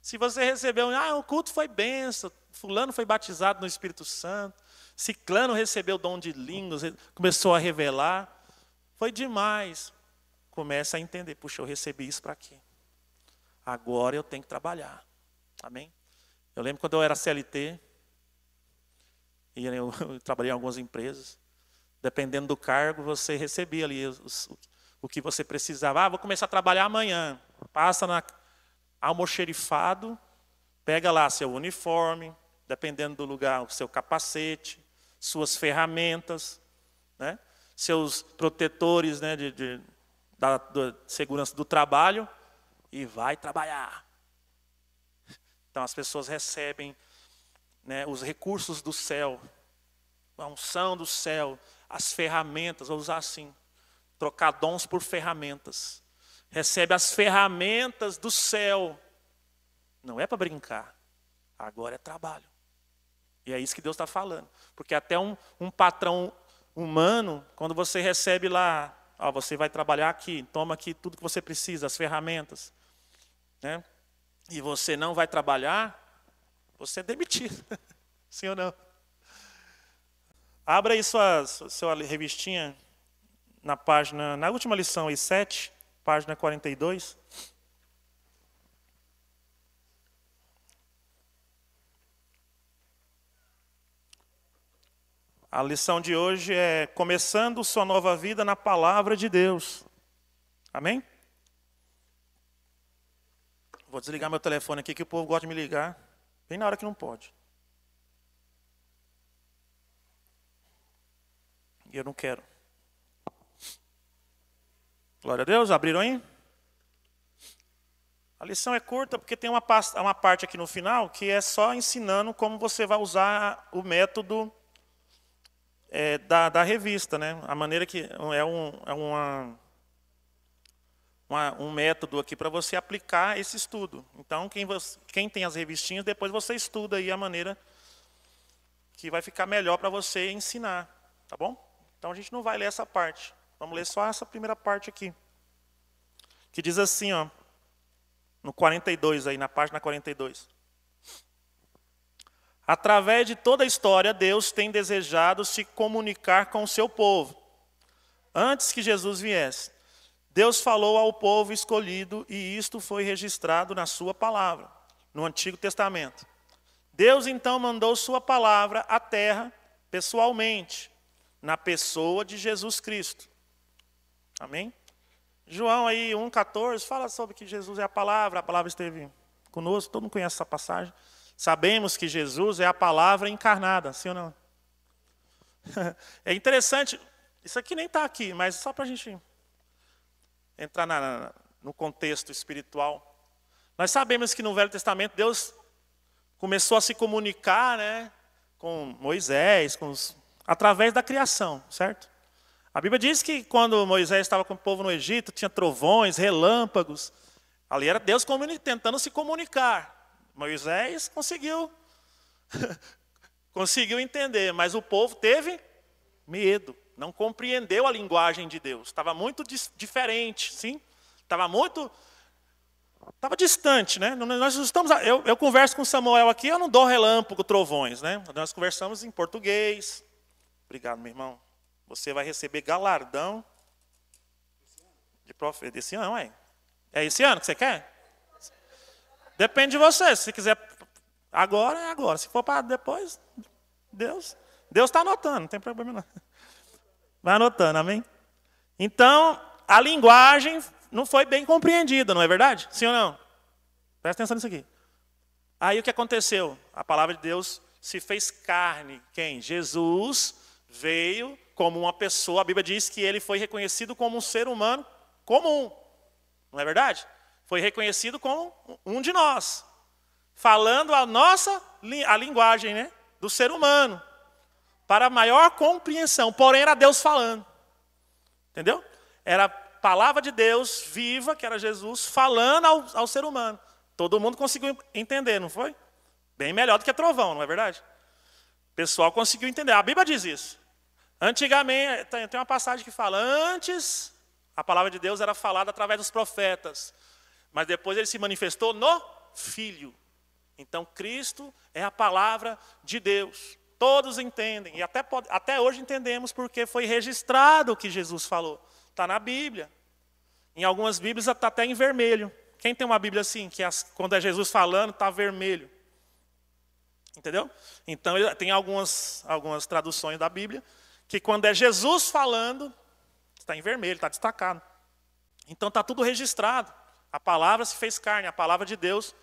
Se você recebeu, o culto foi bênção, fulano foi batizado no Espírito Santo, ciclano recebeu o dom de línguas, começou a revelar, foi demais. Começa a entender, puxa, eu recebi isso para quê? Agora eu tenho que trabalhar. Amém? Eu lembro quando eu era CLT, e eu trabalhei em algumas empresas, dependendo do cargo, você recebia ali o que você precisava. Vou começar a trabalhar amanhã. Passa na almoxerifado, pega lá seu uniforme, dependendo do lugar, o seu capacete, suas ferramentas, né? Seus protetores, né, da segurança do trabalho, e vai trabalhar. Então as pessoas recebem, né, os recursos do céu, a unção do céu, as ferramentas, vou usar assim, trocar dons por ferramentas. Recebe as ferramentas do céu. Não é para brincar, agora é trabalho. E é isso que Deus está falando. Porque até um patrão humano, quando você recebe lá, você vai trabalhar aqui, toma aqui tudo que você precisa, as ferramentas, né? E você não vai trabalhar, você é demitido. Sim ou não? Abra aí sua revistinha na última lição aí, 7, página 42. A lição de hoje é começando sua nova vida na palavra de Deus. Amém? Vou desligar meu telefone aqui que o povo gosta de me ligar bem na hora que não pode. E eu não quero. Glória a Deus, abriram aí? A lição é curta porque tem uma parte aqui no final que é só ensinando como você vai usar o método da revista, né? A maneira que um método aqui para você aplicar esse estudo. Então, quem tem as revistinhas, depois você estuda aí a maneira que vai ficar melhor para você ensinar, tá bom? Então a gente não vai ler essa parte. Vamos ler só essa primeira parte aqui. Que diz assim, ó, no 42 aí, na página 42. Através de toda a história, Deus tem desejado se comunicar com o seu povo. Antes que Jesus viesse, Deus falou ao povo escolhido e isto foi registrado na sua palavra, no Antigo Testamento. Deus então mandou sua palavra à terra pessoalmente, na pessoa de Jesus Cristo. Amém? João aí 1,14 fala sobre que Jesus é a palavra esteve conosco, todo mundo conhece essa passagem. Sabemos que Jesus é a palavra encarnada, sim ou não? É interessante, isso aqui nem está aqui, mas só para a gente entrar no contexto espiritual. Nós sabemos que no Velho Testamento Deus começou a se comunicar, né, com Moisés, através da criação, certo? A Bíblia diz que quando Moisés estava com o povo no Egito, tinha trovões, relâmpagos. Ali era Deus tentando se comunicar. Moisés conseguiu entender, mas o povo teve medo, não compreendeu a linguagem de Deus. Estava muito diferente, sim? Estava distante, né? Eu converso com Samuel aqui, eu não dou relâmpago, trovões, né? Nós conversamos em português. Obrigado, meu irmão. Você vai receber galardão de profeta. Esse ano, é? É esse ano que você quer? Depende de você. Se quiser agora, é agora. Se for para depois, Deus está anotando, não tem problema não. Vai anotando, amém? Então, a linguagem não foi bem compreendida, não é verdade? Sim ou não? Presta atenção nisso aqui. Aí o que aconteceu? A palavra de Deus se fez carne. Quem? Jesus veio como uma pessoa. A Bíblia diz que ele foi reconhecido como um ser humano comum. Não é verdade? Foi reconhecido como um de nós. Falando a linguagem, né, do ser humano. Para maior compreensão. Porém, era Deus falando. Entendeu? Era a palavra de Deus viva, que era Jesus, falando ao ser humano. Todo mundo conseguiu entender, não foi? Bem melhor do que trovão, não é verdade? O pessoal conseguiu entender. A Bíblia diz isso. Antigamente, tem uma passagem que fala, antes a palavra de Deus era falada através dos profetas. Mas depois ele se manifestou no Filho. Então, Cristo é a palavra de Deus. Todos entendem, e até hoje entendemos porque foi registrado o que Jesus falou. Está na Bíblia. Em algumas Bíblias está até em vermelho. Quem tem uma Bíblia assim, que quando é Jesus falando, está vermelho? Entendeu? Então, tem algumas traduções da Bíblia que quando é Jesus falando, está em vermelho, está destacado. Então, está tudo registrado. A palavra se fez carne, a palavra de Deus.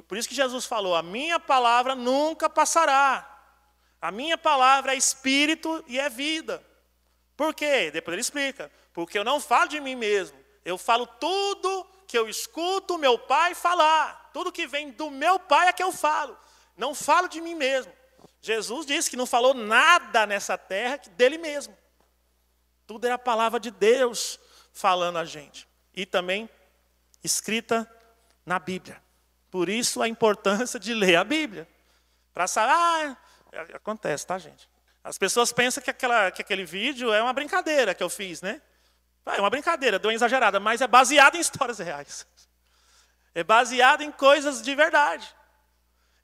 Por isso que Jesus falou, a minha palavra nunca passará. A minha palavra é espírito e é vida. Por quê? Depois ele explica. Porque eu não falo de mim mesmo. Eu falo tudo que eu escuto meu pai falar. Tudo que vem do meu pai é que eu falo. Não falo de mim mesmo. Jesus disse que não falou nada nessa terra dele mesmo. Tudo era a palavra de Deus falando a gente. E também escrita na Bíblia. Por isso a importância de ler a Bíblia. Para saber, acontece, tá, gente? As pessoas pensam que aquele vídeo é uma brincadeira que eu fiz, né? É uma brincadeira, deu uma exagerada, mas é baseado em histórias reais. É baseado em coisas de verdade.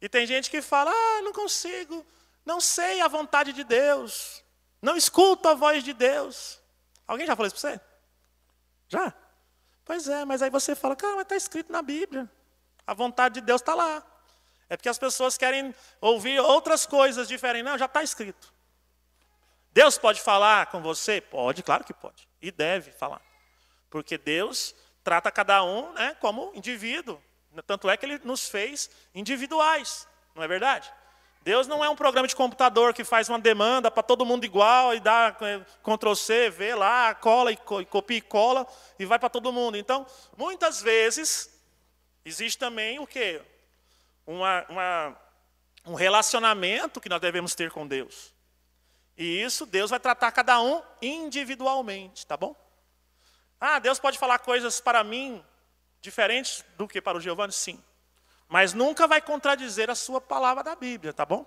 E tem gente que fala, não consigo, não sei a vontade de Deus, não escuto a voz de Deus. Alguém já falou isso para você? Já? Pois é, mas aí você fala, cara, mas está escrito na Bíblia. A vontade de Deus está lá. É porque as pessoas querem ouvir outras coisas diferentes. Não, já está escrito. Deus pode falar com você? Pode, claro que pode. E deve falar. Porque Deus trata cada um, né, como indivíduo. Tanto é que Ele nos fez individuais. Não é verdade? Deus não é um programa de computador que faz uma demanda para todo mundo igual e dá Ctrl+C, vê lá, cola e copia e cola e vai para todo mundo. Então, muitas vezes, existe também o quê? Um relacionamento que nós devemos ter com Deus. E isso Deus vai tratar cada um individualmente, tá bom? Deus pode falar coisas para mim diferentes do que para o Giovanni? Sim. Mas nunca vai contradizer a sua palavra da Bíblia, tá bom?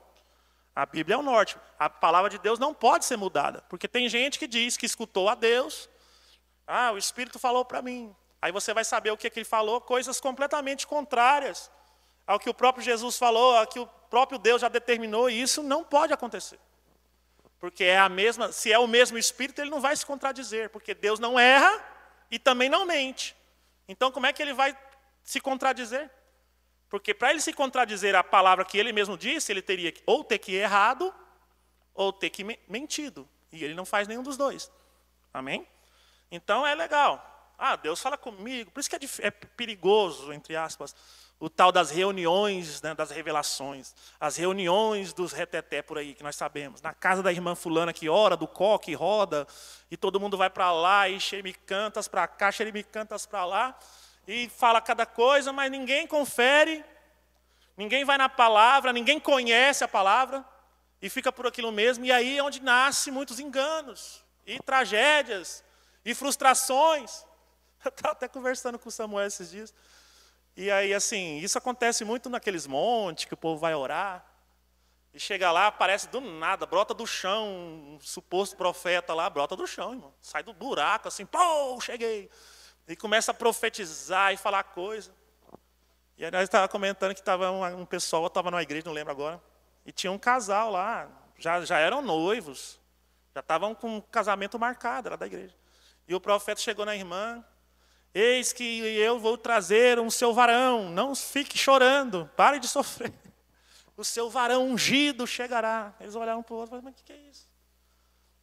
A Bíblia é o norte. A palavra de Deus não pode ser mudada. Porque tem gente que diz que escutou a Deus. O Espírito falou para mim. Aí você vai saber o que ele falou, coisas completamente contrárias ao que o próprio Jesus falou, ao que o próprio Deus já determinou, e isso não pode acontecer. Porque se é o mesmo Espírito, ele não vai se contradizer, porque Deus não erra e também não mente. Então, como é que ele vai se contradizer? Porque para ele se contradizer a palavra que ele mesmo disse, ele teria ou ter que errado, ou ter que mentido. E ele não faz nenhum dos dois. Amém? Então, é legal. Deus fala comigo. Por isso que é perigoso, entre aspas, o tal das reuniões, né, das revelações. As reuniões dos reteté por aí, que nós sabemos. Na casa da irmã fulana que ora, do coque, roda, e todo mundo vai para lá, e xeremicantas para cá, xeremicantas para lá, e fala cada coisa, mas ninguém confere, ninguém vai na palavra, ninguém conhece a palavra, e fica por aquilo mesmo, e aí é onde nasce muitos enganos, e tragédias, e frustrações. Eu estava até conversando com o Samuel esses dias. E aí, assim, isso acontece muito naqueles montes que o povo vai orar. E chega lá, aparece do nada, brota do chão, um suposto profeta lá, brota do chão, irmão. Sai do buraco, assim, cheguei. E começa a profetizar e falar coisa. E aí nós estávamos comentando que estava um pessoal, estava numa igreja, não lembro agora. E tinha um casal lá, já eram noivos. Já estavam com um casamento marcado lá da igreja. E o profeta chegou na irmã. Eis que eu vou trazer um seu varão, não fique chorando, pare de sofrer. O seu varão ungido chegará. Eles olharam para o outro e falaram, mas o que é isso?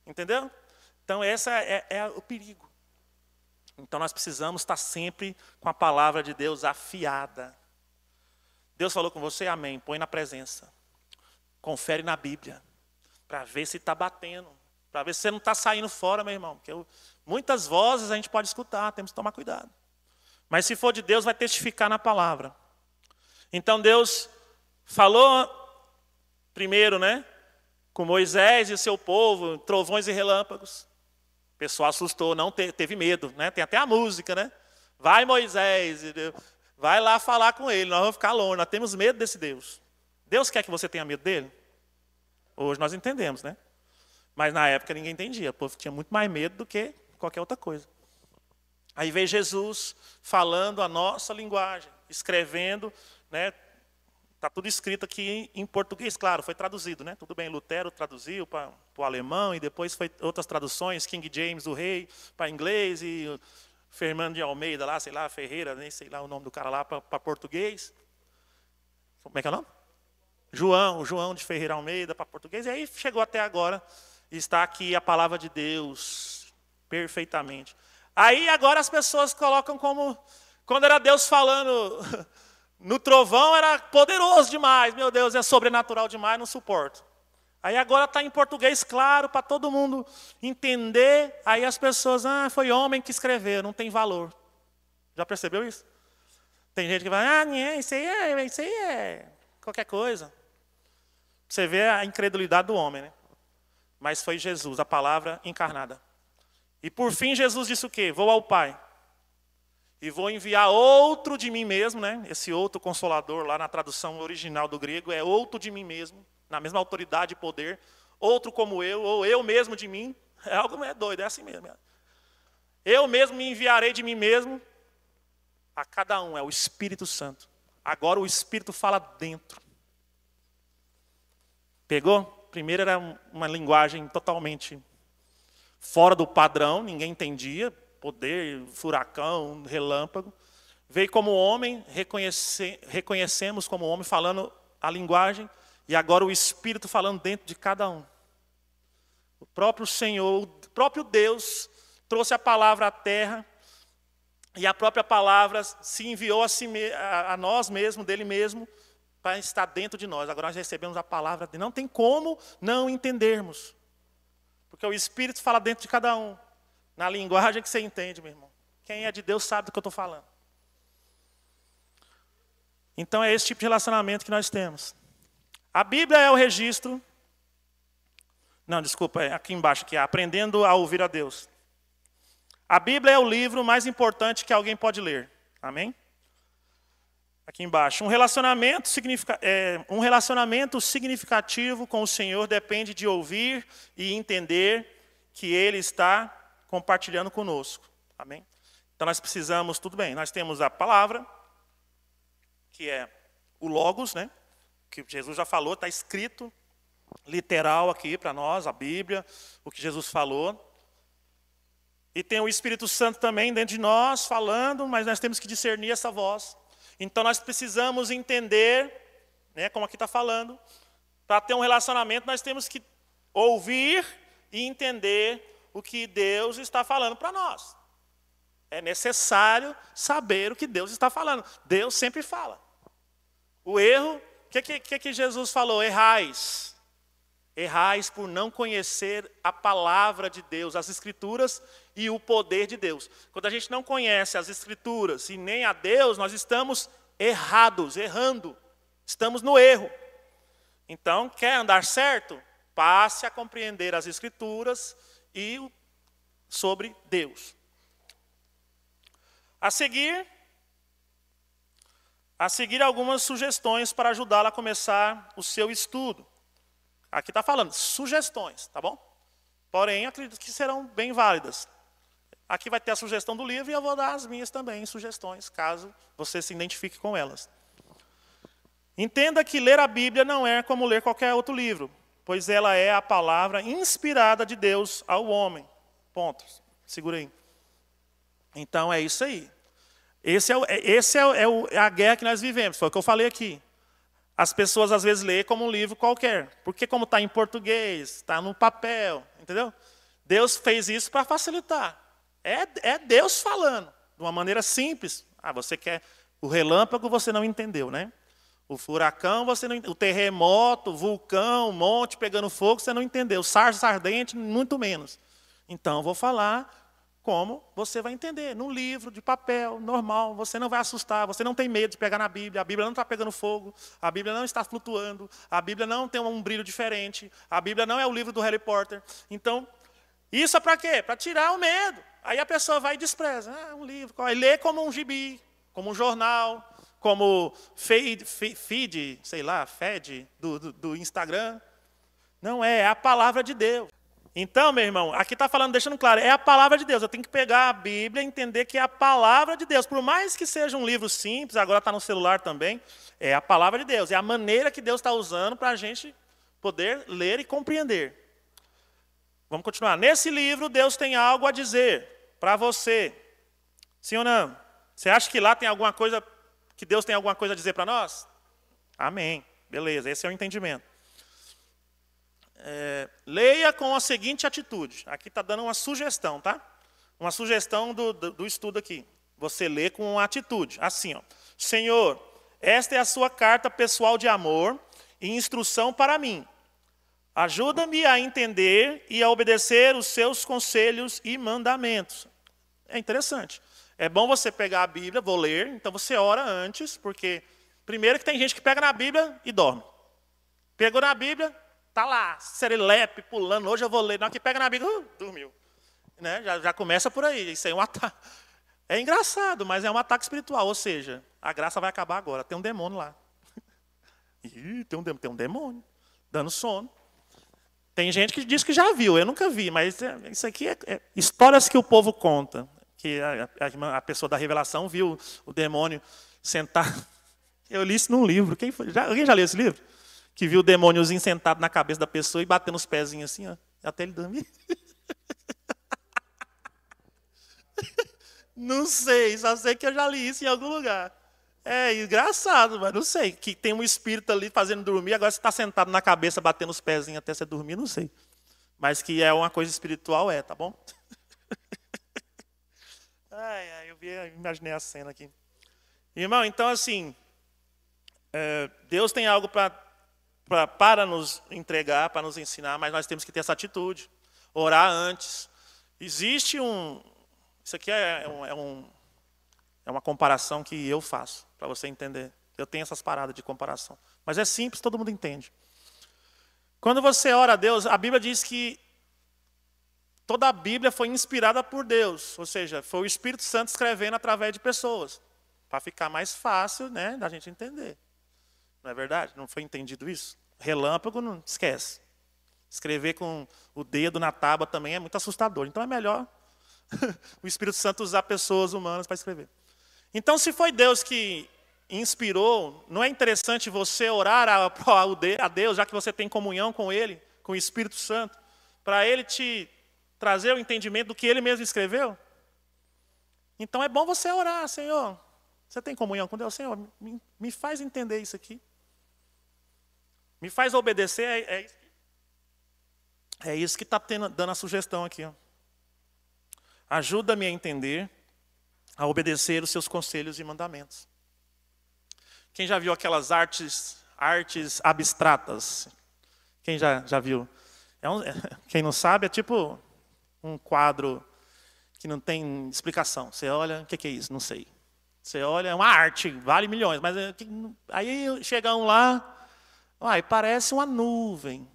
Entendeu? Então, esse é o perigo. Então, nós precisamos estar sempre com a palavra de Deus afiada. Deus falou com você? Amém. Põe na presença. Confere na Bíblia, para ver se está batendo. Para ver se você não está saindo fora, meu irmão. Porque muitas vozes a gente pode escutar, temos que tomar cuidado. Mas se for de Deus, vai testificar na palavra. Então Deus falou primeiro, né, com Moisés e o seu povo, trovões e relâmpagos. O pessoal assustou, não teve medo, né? Tem até a música, né? Vai Moisés, vai lá falar com ele, nós vamos ficar longe, nós temos medo desse Deus. Deus quer que você tenha medo dele? Hoje nós entendemos, né? Mas na época ninguém entendia, o povo tinha muito mais medo do que qualquer outra coisa. Aí veio Jesus falando a nossa linguagem. escrevendo, né? Está tudo escrito aqui em português, claro, foi traduzido, né? Tudo bem, Lutero traduziu para o alemão, e depois foi outras traduções, King James, o rei, para inglês, e Fernando de Almeida, lá, sei lá, Ferreira, nem sei lá o nome do cara lá, para português. Como é que é o nome? João de Ferreira Almeida para português, e aí chegou até agora, e está aqui a palavra de Deus, perfeitamente. Aí agora as pessoas colocam como, quando era Deus falando no trovão, era poderoso demais, meu Deus, é sobrenatural demais, não suporto. Aí agora está em português claro, para todo mundo entender, aí as pessoas, foi homem que escreveu, não tem valor. Já percebeu isso? Tem gente que vai, isso aí é qualquer coisa. Você vê a incredulidade do homem, né? Mas foi Jesus, a palavra encarnada. E por fim Jesus disse o quê? Vou ao Pai. E vou enviar outro de mim mesmo, né? Esse outro consolador, lá na tradução original do grego, é outro de mim mesmo, na mesma autoridade e poder. Outro como eu, ou eu mesmo de mim. É algo doido, é assim mesmo. Eu mesmo me enviarei de mim mesmo a cada um, é o Espírito Santo. Agora o Espírito fala dentro. Pegou? Primeiro era uma linguagem totalmente fora do padrão, ninguém entendia. Poder, furacão, relâmpago. Veio como homem, reconhecemos como homem, falando a linguagem, e agora o Espírito falando dentro de cada um. O próprio Senhor, o próprio Deus, trouxe a palavra à terra, e a própria palavra se enviou a nós mesmos, dele mesmo, para estar dentro de nós. Agora nós recebemos a palavra dele. Não tem como não entendermos, porque o Espírito fala dentro de cada um. Na linguagem que você entende, meu irmão. Quem é de Deus sabe do que eu estou falando. Então é esse tipo de relacionamento que nós temos. A Bíblia é o registro. Não, desculpa, é aqui embaixo, que é aprendendo a ouvir a Deus. A Bíblia é o livro mais importante que alguém pode ler. Amém? Aqui embaixo. Um relacionamento significativo com o Senhor depende de ouvir e entender que Ele está compartilhando conosco. Amém? Então nós precisamos, tudo bem, nós temos a palavra, que é o Logos, né? Que Jesus já falou, está escrito, literal aqui para nós, a Bíblia, o que Jesus falou. E tem o Espírito Santo também dentro de nós, falando, mas nós temos que discernir essa voz. Então nós precisamos entender, né, como aqui está falando, para ter um relacionamento nós temos que ouvir e entender o que Deus está falando para nós. É necessário saber o que Deus está falando. Deus sempre fala. O erro, o que Jesus falou? Errais. Errais por não conhecer a palavra de Deus, as Escrituras e o poder de Deus. Quando a gente não conhece as Escrituras e nem a Deus, nós estamos errando. Estamos no erro. Então, quer andar certo? Passe a compreender as Escrituras e sobre Deus. A seguir algumas sugestões para ajudá-la a começar o seu estudo. Aqui está falando sugestões, tá bom? Porém, acredito que serão bem válidas. Aqui vai ter a sugestão do livro e eu vou dar as minhas também, sugestões, caso você se identifique com elas. Entenda que ler a Bíblia não é como ler qualquer outro livro, pois ela é a palavra inspirada de Deus ao homem. Ponto. Segura aí. Então é isso aí. Essa é a guerra que nós vivemos, foi o que eu falei aqui. As pessoas às vezes lêem como um livro qualquer, porque como está em português, está no papel, entendeu? Deus fez isso para facilitar. É Deus falando, de uma maneira simples. Você quer o relâmpago, você não entendeu, né? O furacão, você não entendeu. O terremoto, o vulcão, o monte pegando fogo, você não entendeu. O sarça ardente, muito menos. Então, eu vou falar como você vai entender. Num livro de papel, normal, você não vai assustar, você não tem medo de pegar na Bíblia, a Bíblia não está pegando fogo, a Bíblia não está flutuando, a Bíblia não tem um brilho diferente, a Bíblia não é o livro do Harry Potter. Então, isso é para quê? Para tirar o medo. Aí a pessoa vai e despreza. Um livro, aí lê como um gibi, como um jornal, como feed, sei lá, feed do Instagram. Não é a palavra de Deus. Então, meu irmão, aqui está falando, deixando claro, é a palavra de Deus. Eu tenho que pegar a Bíblia e entender que é a palavra de Deus. Por mais que seja um livro simples, agora está no celular também, é a palavra de Deus. É a maneira que Deus está usando para a gente poder ler e compreender. Vamos continuar. Nesse livro, Deus tem algo a dizer para você. Sim ou não? Você acha que lá tem alguma coisa, que Deus tem alguma coisa a dizer para nós? Amém. Beleza, esse é o entendimento. Leia com a seguinte atitude. Aqui está dando uma sugestão, tá? Uma sugestão do estudo aqui. Você lê com uma atitude. Assim, ó. Senhor, esta é a sua carta pessoal de amor e instrução para mim. Ajuda-me a entender e a obedecer os seus conselhos e mandamentos. É interessante. É bom você pegar a Bíblia, vou ler, então você ora antes, porque primeiro que tem gente que pega na Bíblia e dorme. Pegou na Bíblia, está lá, serelepe, pulando, hoje eu vou ler. Não, que pega na Bíblia, dormiu. Né? Já começa por aí, isso aí é um ataque. É engraçado, mas é um ataque espiritual, ou seja, a graça vai acabar agora, tem um demônio lá. Ih, tem um demônio, dando sono. Tem gente que diz que já viu, eu nunca vi, mas isso aqui é histórias que o povo conta. Que a pessoa da revelação viu o demônio sentar. Eu li isso num livro. Alguém já leu esse livro? Que viu o demôniozinho sentado na cabeça da pessoa e batendo os pezinhos assim, ó, até ele dormir. Não sei, só sei que eu já li isso em algum lugar. É engraçado, mas não sei. Que tem um espírito ali fazendo dormir, agora você está sentado na cabeça, batendo os pezinhos até você dormir, não sei. Mas que é uma coisa espiritual, tá bom? Eu imaginei a cena aqui. Irmão, então assim, Deus tem algo para nos entregar, para nos ensinar, mas nós temos que ter essa atitude. Orar antes. Existe isso aqui é uma comparação que eu faço, para você entender. Eu tenho essas paradas de comparação. Mas é simples, todo mundo entende. Quando você ora a Deus, a Bíblia diz que toda a Bíblia foi inspirada por Deus. Ou seja, foi o Espírito Santo escrevendo através de pessoas. Para ficar mais fácil, né, da gente entender. Não é verdade? Não foi entendido isso? Relâmpago, não esquece. Escrever com o dedo na tábua também é muito assustador. Então é melhor o Espírito Santo usar pessoas humanas para escrever. Então, se foi Deus que inspirou, não é interessante você orar a Deus, já que você tem comunhão com Ele, com o Espírito Santo, para Ele te trazer o entendimento do que Ele mesmo escreveu? Então é bom você orar, Senhor. Você tem comunhão com Deus? Senhor, me faz entender isso aqui. Me faz obedecer. É isso que está dando a sugestão aqui. Ó. Ajuda-me a entender, a obedecer os seus conselhos e mandamentos. Quem já viu aquelas artes abstratas? Quem já viu? Quem não sabe, é tipo um quadro que não tem explicação. Você olha, o que é isso? Não sei. Você olha, é uma arte, vale milhões. Mas aí chega um lá, parece uma nuvem,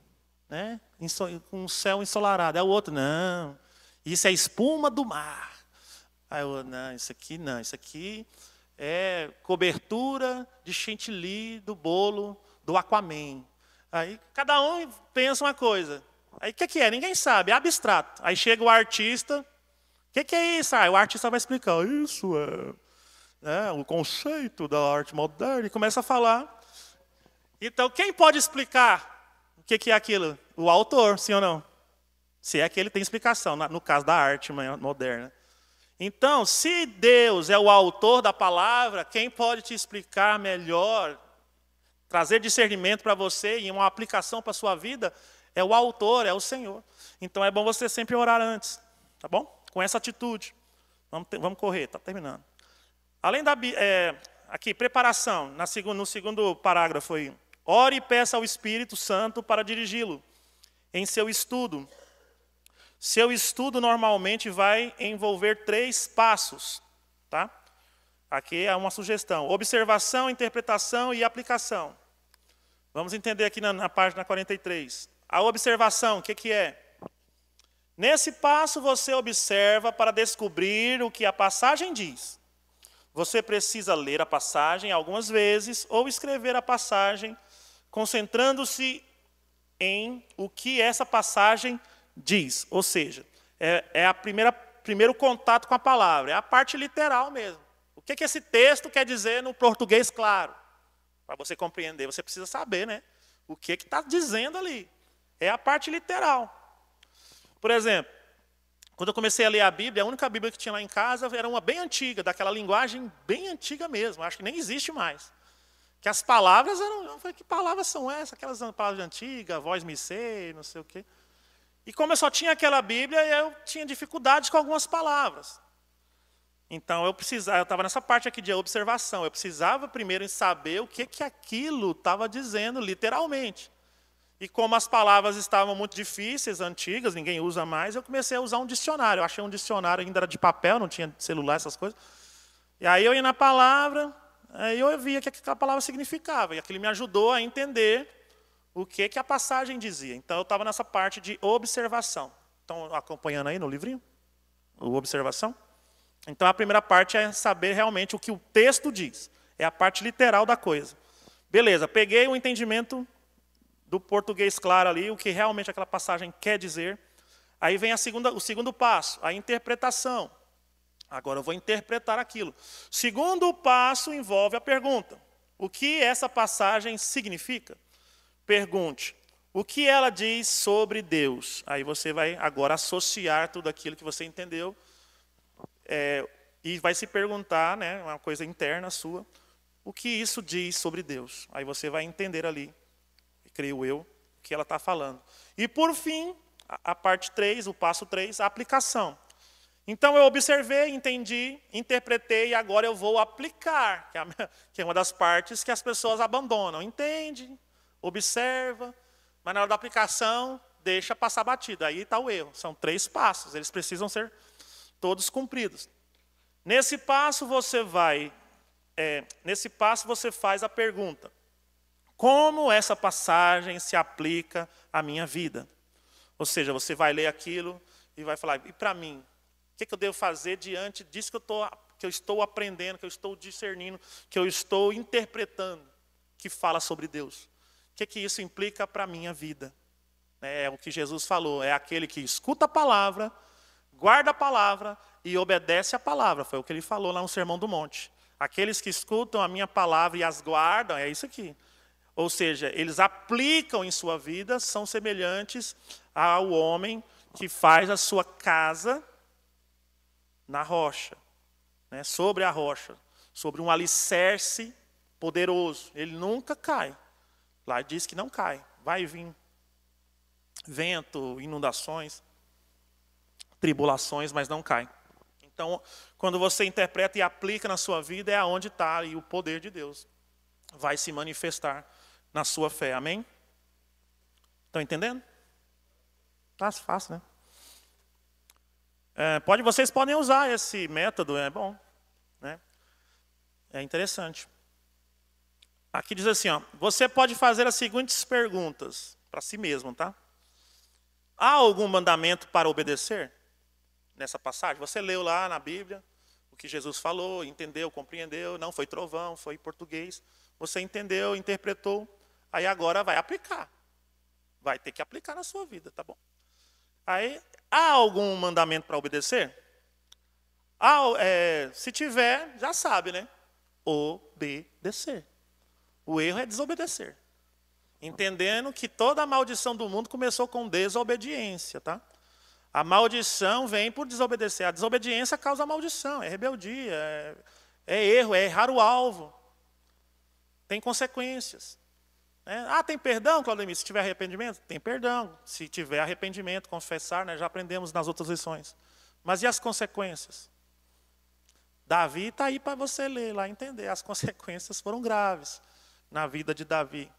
né? Com um céu ensolarado. É o outro, não. Isso é espuma do mar. Aí eu, não, isso aqui não. Isso aqui é cobertura de chantilly do bolo do Aquaman. Aí cada um pensa uma coisa. Aí o que é? Ninguém sabe, é abstrato. Aí chega o artista. O que é isso? O artista vai explicar. Isso é o conceito da arte moderna. E começa a falar. Então, quem pode explicar o que é aquilo? O autor, sim ou não? Se é que ele tem explicação, no caso da arte moderna. Então, se Deus é o autor da palavra, quem pode te explicar melhor, trazer discernimento para você e uma aplicação para a sua vida, é o autor, é o Senhor. Então é bom você sempre orar antes, tá bom? Com essa atitude. Vamos correr, está terminando. Além da aqui, preparação, no segundo parágrafo aí. Ore e peça ao Espírito Santo para dirigi-lo em seu estudo. Seu estudo normalmente vai envolver 3 passos. Tá? Aqui é uma sugestão. Observação, interpretação e aplicação. Vamos entender aqui na página 43. A observação, o que é? Nesse passo você observa para descobrir o que a passagem diz. Você precisa ler a passagem algumas vezes ou escrever a passagem concentrando-se em o que essa passagem diz. Ou seja, é primeiro contato com a palavra, é a parte literal mesmo. O que esse texto quer dizer no português claro? Para você compreender, você precisa saber, né? O que está dizendo ali. É a parte literal. Por exemplo, quando eu comecei a ler a Bíblia, a única Bíblia que tinha lá em casa era uma bem antiga, daquela linguagem bem antiga mesmo, acho que nem existe mais. Que as palavras eram... Eu falei, que palavras são essas? Aquelas palavras antigas, voz me sei, não sei o quê. E como eu só tinha aquela Bíblia, eu tinha dificuldades com algumas palavras. Então, eu estava nessa parte aqui de observação. Eu precisava primeiro saber o que aquilo estava dizendo, literalmente. E como as palavras estavam muito difíceis, antigas, ninguém usa mais, eu comecei a usar um dicionário. Eu achei um dicionário, ainda era de papel, não tinha celular, essas coisas. E aí eu ia na palavra, aí eu via o que aquela palavra significava. E aquilo me ajudou a entender o que a passagem dizia. Então, eu estava nessa parte de observação. Estão acompanhando aí no livrinho? O observação? Então, a primeira parte é saber realmente o que o texto diz. É a parte literal da coisa. Beleza, peguei o entendimento do português claro ali, o que realmente aquela passagem quer dizer. Aí vem o segundo passo, a interpretação. Agora eu vou interpretar aquilo. O segundo passo envolve a pergunta. O que essa passagem significa? Pergunte. O que ela diz sobre Deus? Aí você vai agora associar tudo aquilo que você entendeu e vai se perguntar, né, uma coisa interna sua, o que isso diz sobre Deus? Aí você vai entender ali, creio eu, o que ela está falando. E por fim, a parte 3, o passo 3, a aplicação. Então eu observei, entendi, interpretei e agora eu vou aplicar, que é uma das partes que as pessoas abandonam. Entende, observa, mas na hora da aplicação deixa passar batido. Aí está o erro. São 3 passos, eles precisam ser todos cumpridos. Nesse passo você faz a pergunta: como essa passagem se aplica à minha vida? Ou seja, você vai ler aquilo e vai falar, e para mim? O que eu devo fazer diante disso que eu estou aprendendo, que eu estou discernindo, que eu estou interpretando, que fala sobre Deus? O que isso implica para a minha vida? É o que Jesus falou, é aquele que escuta a palavra, guarda a palavra e obedece a palavra. Foi o que ele falou lá no Sermão do Monte. Aqueles que escutam a minha palavra e as guardam, é isso aqui. Ou seja, eles aplicam em sua vida, são semelhantes ao homem que faz a sua casa na rocha, né, sobre a rocha, sobre um alicerce poderoso. Ele nunca cai. Lá diz que não cai. Vai vir vento, inundações, tribulações, mas não cai. Então, quando você interpreta e aplica na sua vida, é aonde está aí o poder de Deus. Vai se manifestar na sua fé. Amém? Estão entendendo? Tá fácil, né? Vocês podem usar esse método, é bom, né? É interessante. Aqui diz assim, ó, você pode fazer as seguintes perguntas para si mesmo, tá? Há algum mandamento para obedecer? Nessa passagem, você leu lá na Bíblia o que Jesus falou, entendeu, compreendeu, não foi trovão, foi português. Você entendeu, interpretou, aí agora vai aplicar. Vai ter que aplicar na sua vida, tá bom? Aí, há algum mandamento para obedecer? Se tiver, já sabe, né? Obedecer. O erro é desobedecer. Entendendo que toda a maldição do mundo começou com desobediência, tá? A maldição vem por desobedecer. A desobediência causa maldição, é rebeldia, é erro, é errar o alvo. Tem consequências. Tem perdão, Claudemir? Se tiver arrependimento? Tem perdão. Se tiver arrependimento, confessar, né, já aprendemos nas outras lições. Mas e as consequências? Davi está aí para você ler lá e entender. As consequências foram graves na vida de Davi.